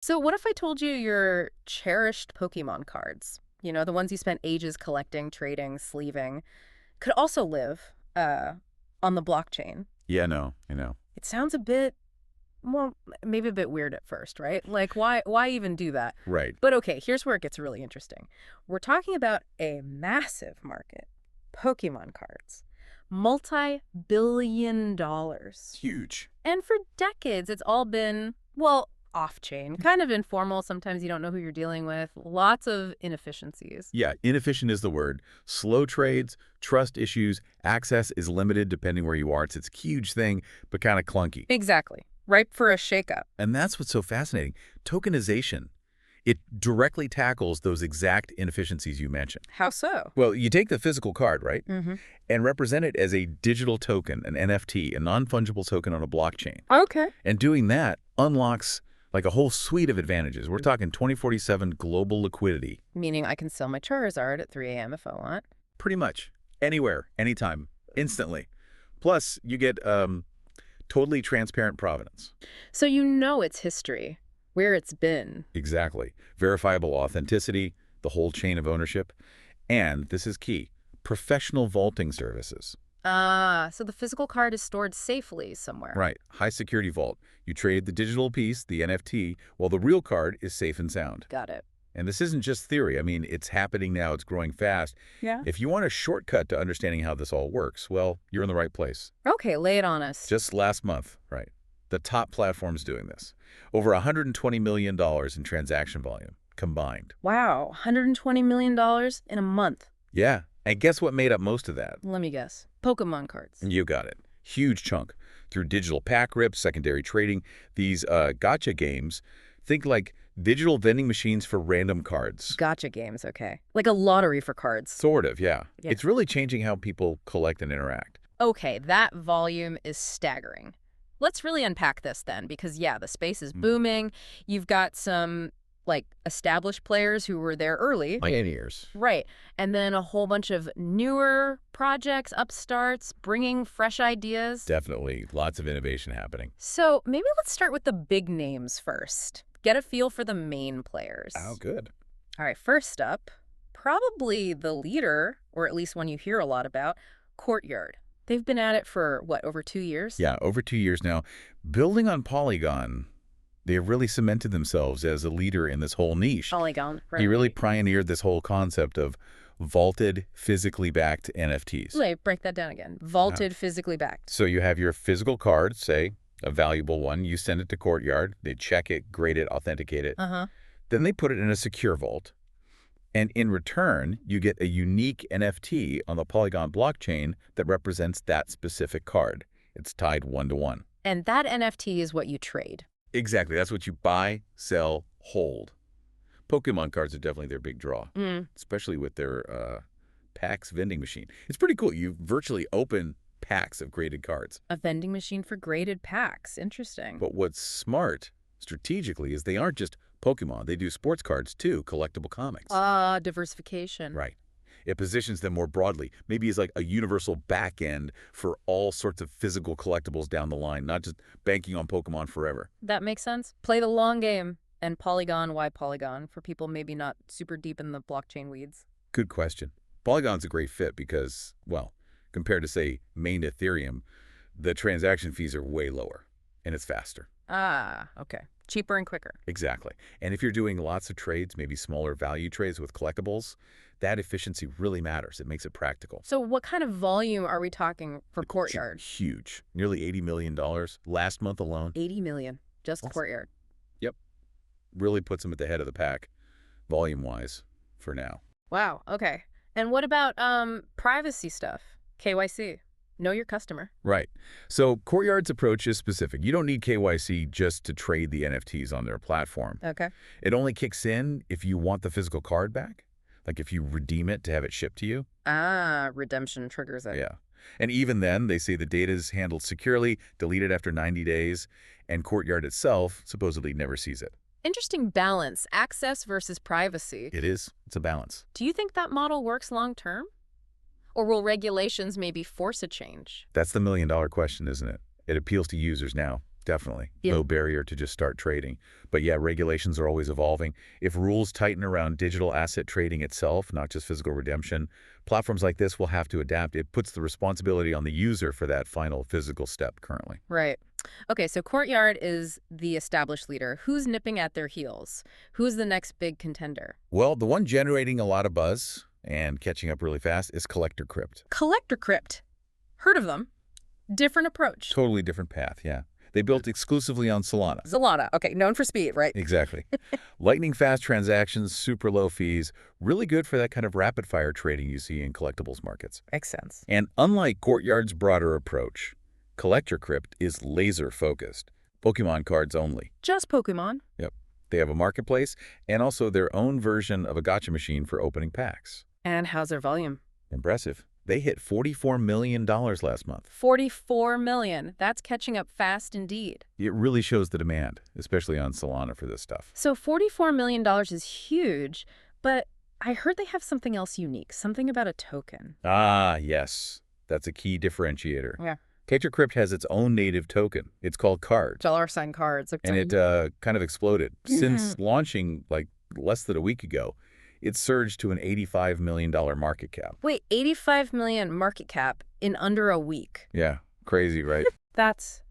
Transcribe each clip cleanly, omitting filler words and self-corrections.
So what if I told you your cherished Pokemon cards, the ones you spent ages collecting, trading, sleeving, could also live on the blockchain? Yeah, no, I know. It sounds a bit, well, maybe a bit weird at first, right? Like, why even do that? Right. But okay, here's where it gets really interesting. We're talking about a massive market, Pokemon cards, multi-billion dollars. Huge. And for decades, it's all been, well, off-chain, kind of informal. Sometimes you don't know who you're dealing with. Lots of inefficiencies. Yeah, inefficient is the word. Slow trades, trust issues, access is limited depending where you are. It's a huge thing, but kind of clunky. Exactly. Ripe for a shakeup. And that's what's so fascinating. Tokenization, it directly tackles those exact inefficiencies you mentioned. How so? Well, you take the physical card, right, Mm-hmm. and represent it as a digital token, an NFT, a non-fungible token on a blockchain. Okay. And doing that unlocks like a whole suite of advantages. We're talking 2047 global liquidity. Meaning I can sell my Charizard at 3 a.m. if I want. Pretty much. Anywhere, anytime, instantly. Plus, you get totally transparent provenance. So you know its history, where it's been. Exactly. Verifiable authenticity, the whole chain of ownership. And, this is key, professional vaulting services. Ah, so the physical card is stored safely somewhere. Right. High security vault. You trade the digital piece, the NFT, while the real card is safe and sound. Got it. And this isn't just theory. I mean, it's happening now. It's growing fast. Yeah. If you want a shortcut to understanding how this all works, well, you're in the right place. Okay, lay it on us. Just last month, right, the top platforms doing this. Over $120 million in transaction volume combined. Wow, $120 million in a month. Yeah. And guess what made up most of that? Let me guess. Pokemon cards. You got it. Huge chunk. Through digital pack rips, secondary trading, these gotcha games, think like digital vending machines for random cards. Gotcha games, okay. Like a lottery for cards. Sort of, yeah. Yeah. It's really changing how people collect and interact. Okay, that volume is staggering. Let's really unpack this then, because yeah, the space is booming. You've got some, like, established players who were there early. Pioneers. Right. And then a whole bunch of newer projects, upstarts, bringing fresh ideas. Definitely. Lots of innovation happening. So maybe let's start with the big names first. Get a feel for the main players. Oh, good. All right, first up, probably the leader, or at least one you hear a lot about, Courtyard. They've been at it for, what, over 2 years? Yeah, over 2 years now. Building on Polygon, they have really cemented themselves as a leader in this whole niche. Polygon, right. He really pioneered this whole concept of vaulted, physically backed NFTs. Wait, break that down again. Vaulted, physically backed. So you have your physical card, say, a valuable one. You send it to Courtyard. They check it, grade it, authenticate it. Uh-huh. Then they put it in a secure vault. And in return, you get a unique NFT on the Polygon blockchain that represents that specific card. It's tied one-to-one. And that NFT is what you trade. Exactly. That's what you buy, sell, hold. Pokemon cards are definitely their big draw, especially with their packs vending machine. It's pretty cool. You virtually open packs of graded cards. A vending machine for graded packs. Interesting. But what's smart strategically is they aren't just Pokemon. They do sports cards too, collectible comics. Diversification. Right. It positions them more broadly, maybe as like a universal back end for all sorts of physical collectibles down the line, not just banking on Pokemon forever. That makes sense. Play the long game. And Polygon, why Polygon? For people maybe not super deep in the blockchain weeds. Good question. Polygon's a great fit because, well, compared to, say, main Ethereum, the transaction fees are way lower, and it's faster. Ah, okay. Cheaper and quicker. Exactly. And if you're doing lots of trades, maybe smaller value trades with collectibles, that efficiency really matters. It makes it practical. So what kind of volume are we talking for Courtyard? Huge. Nearly $80 million last month alone. 80 million. Just Courtyard. Yep. Really puts them at the head of the pack, volume-wise, for now. Wow, okay. And what about privacy stuff? KYC. Know your customer. Right. So Courtyard's approach is specific. You don't need KYC just to trade the NFTs on their platform. Okay. It only kicks in if you want the physical card back, like if you redeem it to have it shipped to you. Ah, redemption triggers it. Yeah. And even then, they say the data is handled securely, deleted after 90 days, and Courtyard itself supposedly never sees it. Interesting balance, access versus privacy. It is. It's a balance. Do you think that model works long term? Or will regulations maybe force a change? That's the million-dollar question, isn't it? It appeals to users now. Definitely. Yeah. Low barrier to just start trading. But yeah, regulations are always evolving. If rules tighten around digital asset trading itself, not just physical redemption, platforms like this will have to adapt. It puts the responsibility on the user for that final physical step currently. Right. Okay, so Courtyard is the established leader. Who's nipping at their heels? Who's the next big contender? Well, the one generating a lot of buzz and catching up really fast is Collector Crypt. Collector Crypt. Heard of them. Different approach. Totally different path, yeah. They built exclusively on Solana. Solana. Okay, known for speed, right? Exactly. Lightning fast transactions, super low fees, really good for that kind of rapid fire trading you see in collectibles markets. Makes sense. And unlike Courtyard's broader approach, Collector Crypt is laser focused. Pokemon cards only. Just Pokemon. Yep. They have a marketplace and also their own version of a gacha machine for opening packs. And how's their volume? Impressive. They hit $44 million last month. 44 million. That's catching up fast indeed. It really shows the demand, especially on Solana for this stuff. So $44 million is huge, but I heard they have something else unique, something about a token. Ah, yes. That's a key differentiator. Yeah. Collector Crypt has its own native token. It's called Cards. $sign cards. And it kind of exploded. Since launching like less than a week ago, it surged to an $85 million market cap. Wait, 85 million market cap in under a week. Yeah, crazy, right? That's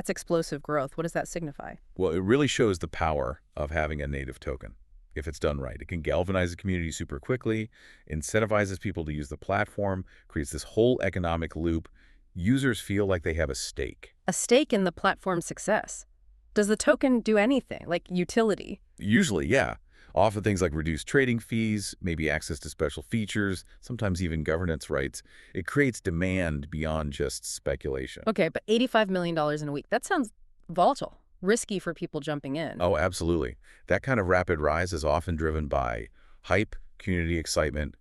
explosive growth. What does that signify? Well, it really shows the power of having a native token. If it's done right, it can galvanize the community super quickly, incentivizes people to use the platform, creates this whole economic loop. Users feel like they have a stake. A stake in the platform's success. Does the token do anything, like utility? Usually, yeah. Often things like reduced trading fees, maybe access to special features, sometimes even governance rights. It creates demand beyond just speculation. Okay, but $85 million in a week, that sounds volatile, risky for people jumping in. Oh, absolutely. That kind of rapid rise is often driven by hype, community excitement,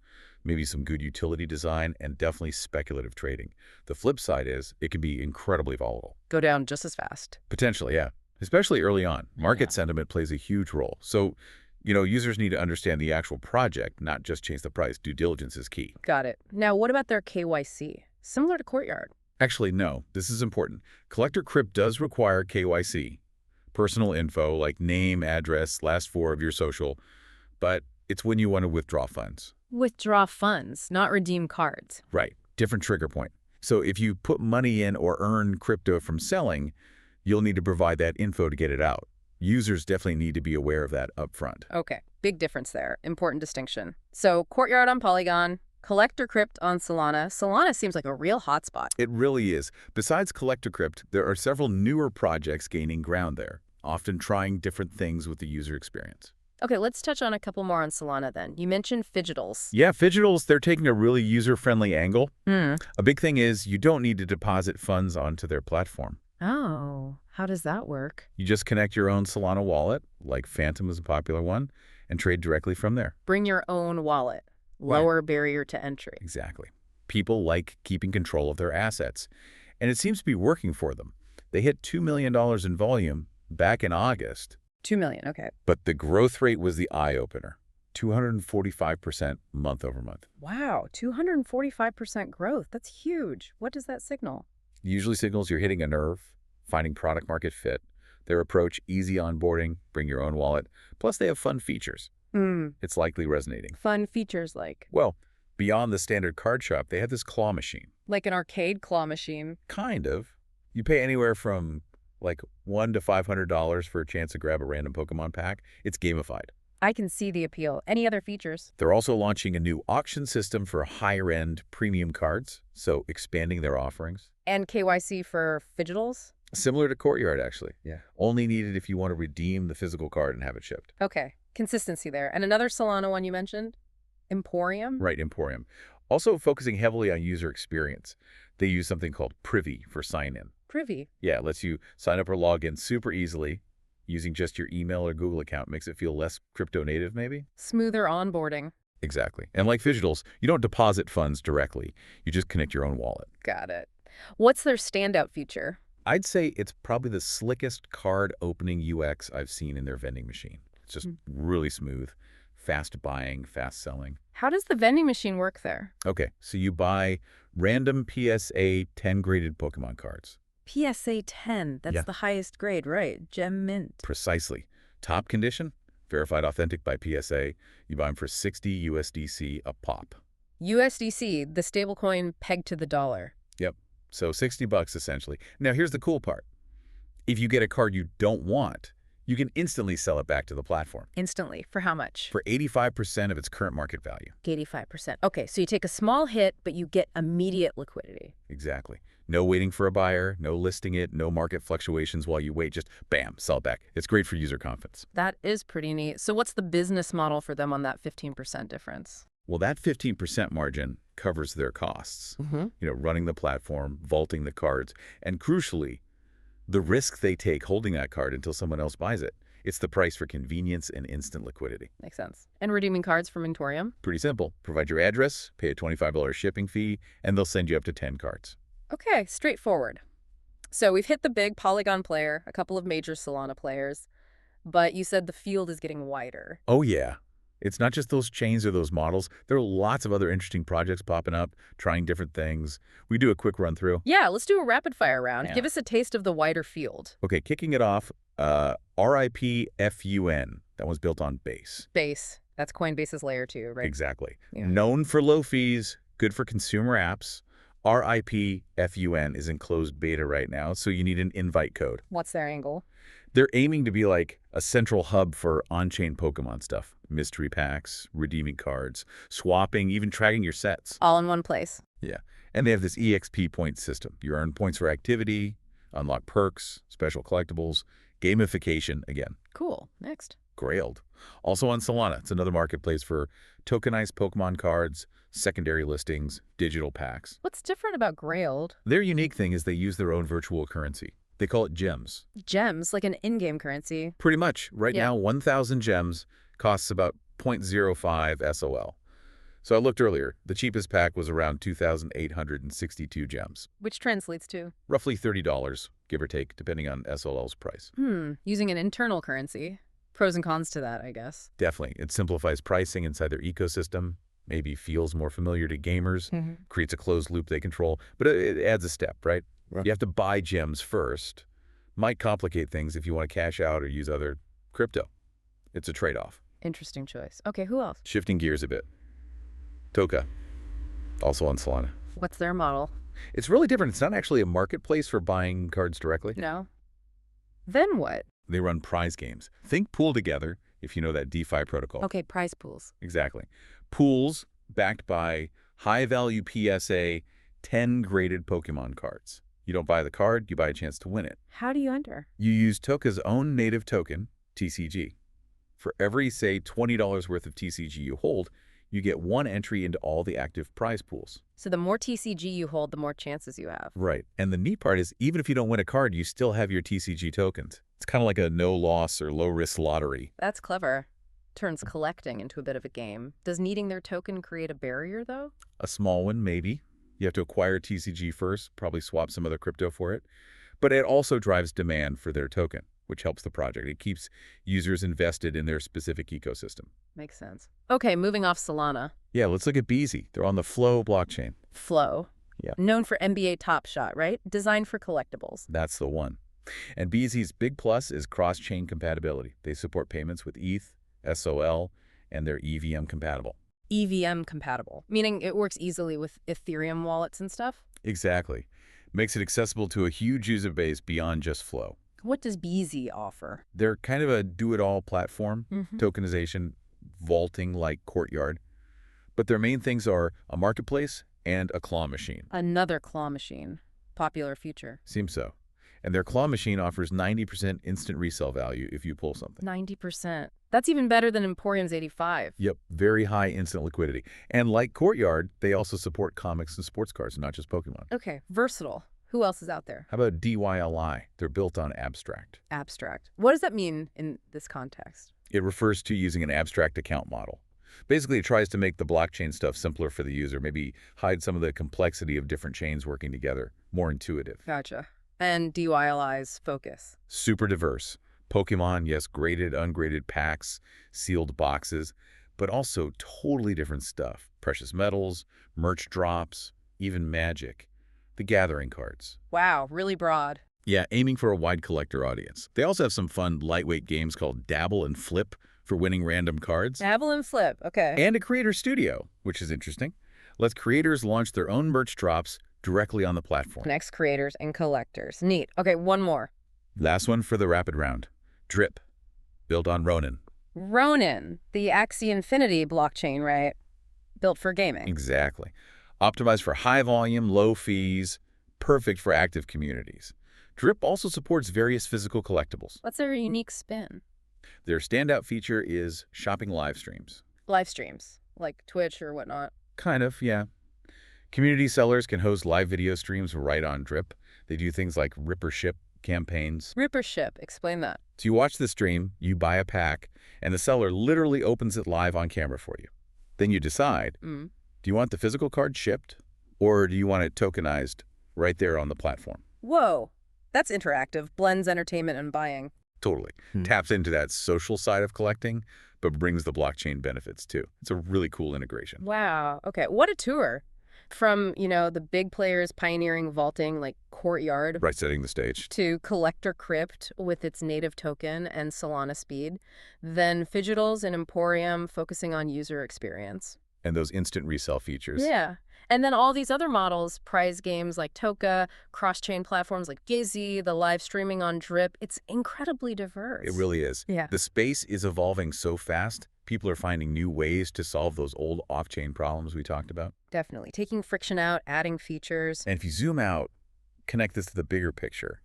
maybe some good utility design, and definitely speculative trading. The flip side is it can be incredibly volatile. Go down just as fast. Potentially, yeah. Especially early on. Market sentiment plays a huge role. So, users need to understand the actual project, not just change the price. Due diligence is key. Got it. Now, what about their KYC? Similar to Courtyard. Actually, no. This is important. Collector Crypt does require KYC, personal info like name, address, last four of your social, but it's when you want to withdraw funds. Withdraw funds, not redeem cards. Right. Different trigger point. So if you put money in or earn crypto from selling, you'll need to provide that info to get it out. Users definitely need to be aware of that upfront. Okay, big difference there. Important distinction. So Courtyard on Polygon, Collector Crypt on Solana. Solana seems like a real hotspot. It really is. Besides Collector Crypt, there are several newer projects gaining ground there, often trying different things with the user experience. Okay, let's touch on a couple more on Solana then. You mentioned Fidgetals. Yeah, Fidgetals, they're taking a really user-friendly angle. A big thing is you don't need to deposit funds onto their platform. Oh, how does that work? You just connect your own Solana wallet, like Phantom is a popular one, and trade directly from there. Bring your own wallet. Lower barrier to entry. Exactly. People like keeping control of their assets, and it seems to be working for them. They hit $2 million in volume back in August. 2 million, okay. But the growth rate was the eye-opener, 245% month over month. Wow, 245% growth. That's huge. What does that signal? Usually signals you're hitting a nerve, finding product market fit. Their approach, easy onboarding, bring your own wallet. Plus they have fun features. It's likely resonating. Fun features like? Well, beyond the standard card shop, they have this claw machine. Like an arcade claw machine? Kind of. You pay anywhere from like $100 to $500 for a chance to grab a random Pokemon pack. It's gamified. I can see the appeal. Any other features? They're also launching a new auction system for higher-end premium cards, so expanding their offerings. And KYC for Fidgetals? Similar to Courtyard, actually. Yeah. Only needed if you want to redeem the physical card and have it shipped. Okay. Consistency there. And another Solana one you mentioned? Emporium? Right, Emporium. Also focusing heavily on user experience. They use something called Privy for sign-in. Privy? Yeah, it lets you sign up or log in super easily using just your email or Google account. Makes it feel less crypto native, maybe? Smoother onboarding. Exactly. And like Fidgetals, you don't deposit funds directly. You just connect your own wallet. Got it. What's their standout feature? I'd say it's probably the slickest card opening UX I've seen in their vending machine. It's just really smooth, fast buying, fast selling. How does the vending machine work there? Okay, so you buy random PSA 10 graded Pokemon cards. PSA 10, that's Yeah. the highest grade, right? Gem mint. Precisely. Top condition, verified authentic by PSA. You buy them for 60 USDC a pop. USDC, the stablecoin pegged to the dollar. Yep. So $60 essentially. Now here's the cool part. If you get a card you don't want, you can instantly sell it back to the platform. Instantly. For how much? For 85% of its current market value. 85%. Okay, so you take a small hit, but you get immediate liquidity. Exactly. No waiting for a buyer, no listing it, no market fluctuations while you wait. Just bam, sell it back. It's great for user confidence. That is pretty neat. So what's the business model for them on that 15% difference? Well, that 15% margin covers their costs. Running the platform, vaulting the cards, and crucially, the risk they take holding that card until someone else buys it. It's the price for convenience and instant liquidity. Makes sense. And redeeming cards from Intorium? Pretty simple. Provide your address, pay a $25 shipping fee, and they'll send you up to 10 cards. Okay, straightforward. So we've hit the big Polygon player, a couple of major Solana players, but you said the field is getting wider. Oh, yeah. It's not just those chains or those models. There are lots of other interesting projects popping up, trying different things. We do a quick run through. Yeah, let's do a rapid fire round. Yeah. Give us a taste of the wider field. Okay, kicking it off, RIPFUN. That one's built on Base. Base. That's Coinbase's layer 2, right? Exactly. Yeah. Known for low fees, good for consumer apps. RIPFUN is in closed beta right now, so you need an invite code. What's their angle? They're aiming to be like a central hub for on-chain Pokemon stuff. Mystery packs, redeeming cards, swapping, even tracking your sets. All in one place. Yeah. And they have this EXP point system. You earn points for activity, unlock perks, special collectibles, gamification again. Cool. Next. Grailed. Also on Solana, it's another marketplace for tokenized Pokemon cards, secondary listings, digital packs. What's different about Grailed? Their unique thing is they use their own virtual currency. They call it gems. Gems, like an in-game currency. Pretty much. Right Yeah. now, 1,000 gems costs about 0.05 SOL. So I looked earlier. The cheapest pack was around 2,862 gems. Which translates to? Roughly $30, give or take, depending on SOL's price. Using an internal currency. Pros and cons to that, I guess. Definitely. It simplifies pricing inside their ecosystem, maybe feels more familiar to gamers, creates a closed loop they control, but it adds a step, right? You have to buy gems first. Might complicate things if you want to cash out or use other crypto. It's a trade-off. Interesting choice. Okay, who else? Shifting gears a bit. Toka, also on Solana. What's their model? It's really different. It's not actually a marketplace for buying cards directly. No. Then what? They run prize games. Think pool together, if you know that DeFi protocol. Okay, prize pools. Exactly. Pools backed by high-value PSA 10 graded Pokemon cards. You don't buy the card, you buy a chance to win it. How do you enter? You use Toka's own native token, TCG. For every, say, $20 worth of TCG you hold, you get one entry into all the active prize pools. So the more TCG you hold, the more chances you have. Right. And the neat part is, even if you don't win a card, you still have your TCG tokens. It's kind of like a no-loss or low-risk lottery. That's clever. Turns collecting into a bit of a game. Does needing their token create a barrier, though? A small one, maybe. You have to acquire TCG first, probably swap some other crypto for it. But it also drives demand for their token, which helps the project. It keeps users invested in their specific ecosystem. Makes sense. Okay, moving off Solana. Yeah, let's look at Beezy. They're on the Flow blockchain. Flow. Yeah. Known for NBA Top Shot, right? Designed for collectibles. That's the one. And Beezy's big plus is cross-chain compatibility. They support payments with ETH, SOL, and they're EVM compatible. EVM compatible, meaning it works easily with Ethereum wallets and stuff? Exactly. Makes it accessible to a huge user base beyond just Flow. What does Beezy offer? They're kind of a do-it-all platform, tokenization, vaulting like Courtyard. But their main things are a marketplace and a claw machine. Another claw machine. Popular feature. Seems so. And their claw machine offers 90% instant resale value if you pull something. 90%. That's even better than Emporium's 85. Yep, very high instant liquidity. And like Courtyard, they also support comics and sports cards, not just Pokemon. Okay, versatile. Who else is out there? How about DYLI? They're built on Abstract. Abstract. What does that mean in this context? It refers to using an abstract account model. Basically, it tries to make the blockchain stuff simpler for the user, maybe hide some of the complexity of different chains working together, more intuitive. Gotcha. And DYLI's focus? Super diverse. Pokemon, yes, graded, ungraded packs, sealed boxes, but also totally different stuff. Precious metals, merch drops, even magic. the gathering cards. Wow, really broad. Yeah, aiming for a wide collector audience. They also have some fun, lightweight games called Dabble and Flip for winning random cards. Dabble and flip, okay. And a creator studio, which is interesting. Lets creators launch their own merch drops directly on the platform. Connects creators and collectors. Neat. Okay, one more. Last one for the rapid round. Drip, built on Ronin. Ronin, the Axie Infinity blockchain, right? Built for gaming. Exactly. Optimized for high volume, low fees, perfect for active communities. Drip also supports various physical collectibles. What's their unique spin? Their standout feature is shopping live streams. Live streams, like Twitch or whatnot. Kind of, yeah. Community sellers can host live video streams right on Drip. They do things like ripper ship campaigns. Ripper ship, explain that. So you watch the stream, you buy a pack, and the seller literally opens it live on camera for you. Then you decide, do you want the physical card shipped, or do you want it tokenized right there on the platform? Whoa, that's interactive. Blends entertainment and buying. Totally. Taps into that social side of collecting, but brings the blockchain benefits too. It's a really cool integration. Wow, okay. What a tour. From, the big players pioneering vaulting like Courtyard. Right, setting the stage. To Collector Crypt with its native token and Solana speed. Then Fidgetals and Emporium focusing on user experience. And those instant resell features. Yeah. And then all these other models, prize games like Toka, cross-chain platforms like Gizzy, the live streaming on Drip. It's incredibly diverse. It really is. Yeah. The space is evolving so fast. People are finding new ways to solve those old off-chain problems we talked about. Definitely. Taking friction out, adding features. And if you zoom out, connect this to the bigger picture.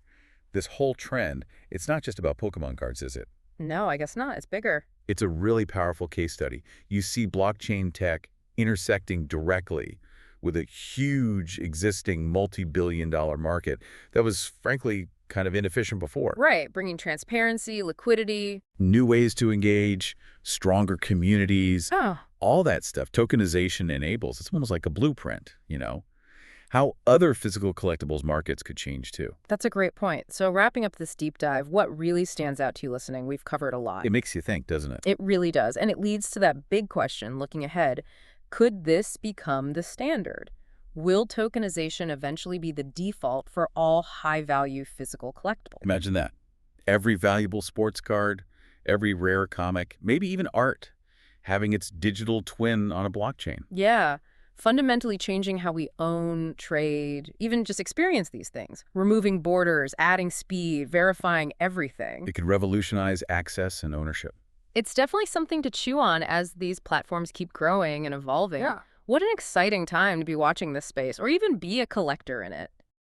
This whole trend, it's not just about Pokemon cards, is it? No, I guess not. It's bigger. It's a really powerful case study. You see blockchain tech intersecting directly with a huge existing multi-billion-dollar market that was, frankly, kind of inefficient before. Right, bringing transparency, liquidity. New ways to engage, stronger communities, all that stuff. Tokenization enables. It's almost like a blueprint, How other physical collectibles markets could change too. That's a great point. So wrapping up this deep dive, what really stands out to you listening? We've covered a lot. It makes you think, doesn't it? It really does. And it leads to that big question looking ahead. Could this become the standard? Will tokenization eventually be the default for all high-value physical collectibles? Imagine that. Every valuable sports card, every rare comic, maybe even art, having its digital twin on a blockchain. Yeah. Fundamentally changing how we own, trade, even just experience these things. Removing borders, adding speed, verifying everything. It could revolutionize access and ownership. It's definitely something to chew on as these platforms keep growing and evolving. Yeah. What an exciting time to be watching this space or even be a collector in it.